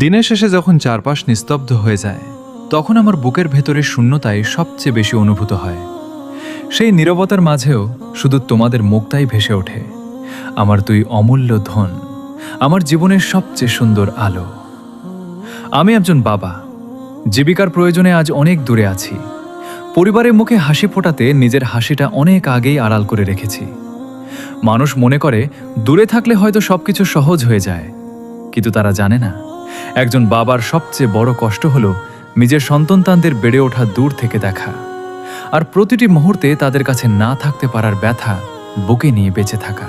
দিনের শেষে যখন চারপাশ নিস্তব্ধ হয়ে যায় তখন আমার বুকের ভেতরে শূন্যতাই সবচেয়ে বেশি অনুভূত হয়। সেই নীরবতার মাঝেও শুধু তোমাদের মুখটাই ভেসে ওঠে। আমার তুই অমূল্য ধন, আমার জীবনের সবচেয়ে সুন্দর আলো। আমি একজন বাবা, জীবিকার প্রয়োজনে আজ অনেক দূরে আছি। পরিবারের মুখে হাসি ফোটাতে নিজের হাসিটা অনেক আগেই আড়াল করে রেখেছি। মানুষ মনে করে দূরে থাকলে হয়তো সবকিছু সহজ হয়ে যায়, কিন্তু তারা জানে না একজন বাবার সবচেয়ে বড় কষ্ট হলো নিজের সন্তানদের বেড়ে ওঠা দূর থেকে দেখা, আর প্রতিটি মুহূর্তে তাদের কাছে না থাকতে পারার ব্যথা বুকে নিয়ে বেঁচে থাকা।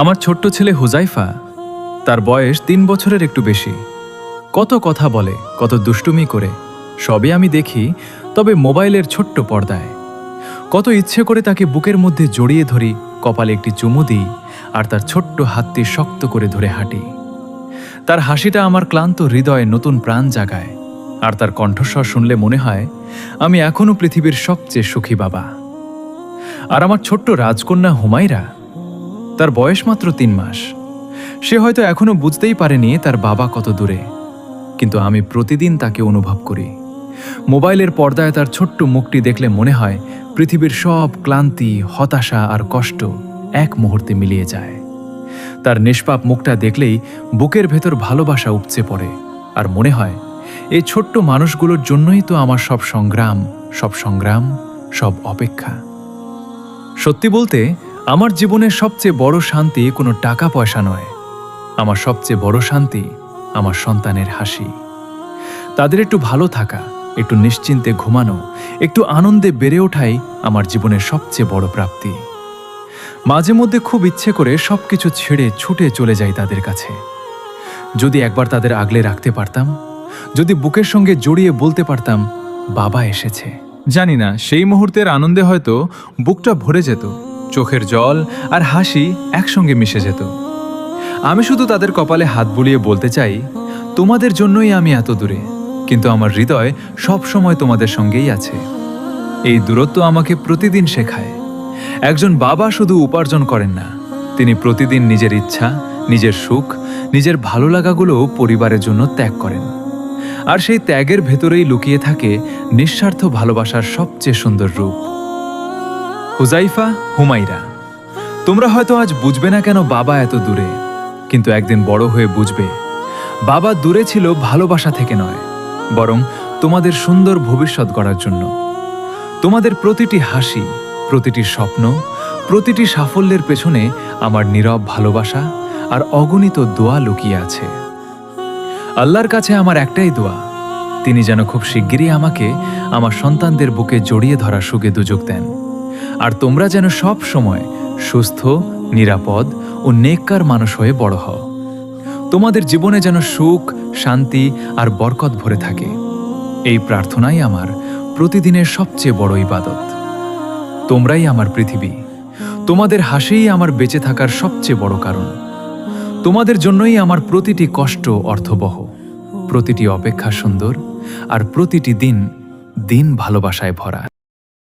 আমার ছোট্ট ছেলে হুজাইফা, তার বয়স 3 বছরের একটু বেশি। কত কথা বলে, কত দুষ্টুমি করে, সবই আমি দেখি, তবে মোবাইলের ছোট্ট পর্দায়। কত ইচ্ছে করে তাকে বুকের মধ্যে জড়িয়ে ধরি, কপালে একটি চুমু দিই, আর তার ছোট্ট হাতটি শক্ত করে ধরে হাঁটি। তার হাসিটা আমার ক্লান্ত হৃদয়ে নতুন প্রাণ জাগায়, আর তার কণ্ঠস্বর শুনলে মনে হয় আমি এখনো পৃথিবীর সবচেয়ে সুখী বাবা। আর আমার ছোট্ট রাজকন্যা হুমাইরা, তার বয়স মাত্র 3 মাস। সে হয়তো এখনো বুঝতেই পারেনি তার বাবা কত দূরে, কিন্তু আমি প্রতিদিন তাকে অনুভব করি। মোবাইলের পর্দায় তার ছোট্ট মুখটি দেখলে মনে হয় পৃথিবীর সব ক্লান্তি, হতাশা আর কষ্ট এক মুহূর্তে মিলিয়ে যায়। তার নিষ্পাপ মুখটা দেখলেই বুকের ভেতর ভালোবাসা উপচে পড়ে, আর মনে হয় এই ছোট্ট মানুষগুলোর জন্যই তো আমার সব সংগ্রাম, সব অপেক্ষা। সত্যি বলতে আমার জীবনের সবচেয়ে বড় শান্তি কোনো টাকা পয়সা নয়। আমার সবচেয়ে বড় শান্তি আমার সন্তানের হাসি। তাদের একটু ভালো থাকা, একটু নিশ্চিন্তে ঘুমানো, একটু আনন্দে বেড়ে ওঠাই আমার জীবনের সবচেয়ে বড় প্রাপ্তি। মাঝে মধ্যে খুব ইচ্ছে করে সবকিছু ছেড়ে ছুটে চলে যাই তাদের কাছে। যদি একবার তাদের আগলে রাখতে পারতাম, যদি বুকের সঙ্গে জড়িয়ে বলতে পারতাম বাবা এসেছে। জানি না সেই মুহূর্তের আনন্দে হয়তো বুকটা ভরে যেত, চোখের জল আর হাসি একসঙ্গে মিশে যেত। আমি শুধু তাদের কপালে হাত বুলিয়ে বলতে চাই, তোমাদের জন্যই আমি এত দূরে, কিন্তু আমার হৃদয় সব সময় তোমাদের সঙ্গেই আছে। এই দূরত্ব আমাকে প্রতিদিন শেখায় একজন বাবা শুধু উপার্জন করেন না, তিনি প্রতিদিন নিজের ইচ্ছা, নিজের সুখ, নিজের ভালো লাগাগুলো পরিবারের জন্য ত্যাগ করেন। আর সেই ত্যাগের ভেতরেই লুকিয়ে থাকে নিঃস্বার্থ ভালোবাসার সবচেয়ে সুন্দর রূপ। হুজাইফা, হুমাইরা, তোমরা হয়তো আজ বুঝবে না কেন বাবা এত দূরে, কিন্তু একদিন বড় হয়ে বুঝবে বাবা দূরে ছিল ভালোবাসা থেকে নয়, বরং তোমাদের সুন্দর ভবিষ্যৎ গড়ার জন্য। তোমাদের প্রতিটি হাসি, প্রতিটি স্বপ্ন, প্রতিটি সাফল্যের পেছনে আমার নীরব ভালোবাসা আর অগণিত দোয়া লুকিয়ে আছে। আল্লাহর কাছে আমার একটাই দোয়া, তিনি যেন খুব শিগগিরই আমাকে আমার সন্তানদের বুকে জড়িয়ে ধরার সুখে দুযোগ দেন, আর তোমরা যেন সব সময় সুস্থ, নিরাপদ ও নেককার মানুষ হয়ে বড় হও। তোমাদের জীবনে যেন সুখ, শান্তি আর বরকত ভরে থাকে। এই প্রার্থনাই আমার প্রতিদিনের সবচেয়ে বড় ইবাদত। তোমরাই আমার পৃথিবী, তোমাদের হাসিই আমার বেঁচে থাকার সবচেয়ে বড় কারণ। তোমাদের জন্যই আমার প্রতিটি কষ্ট অর্থবহ, প্রতিটি অপেক্ষা সুন্দর, আর প্রতিটি দিন ভালোবাসায় ভরা।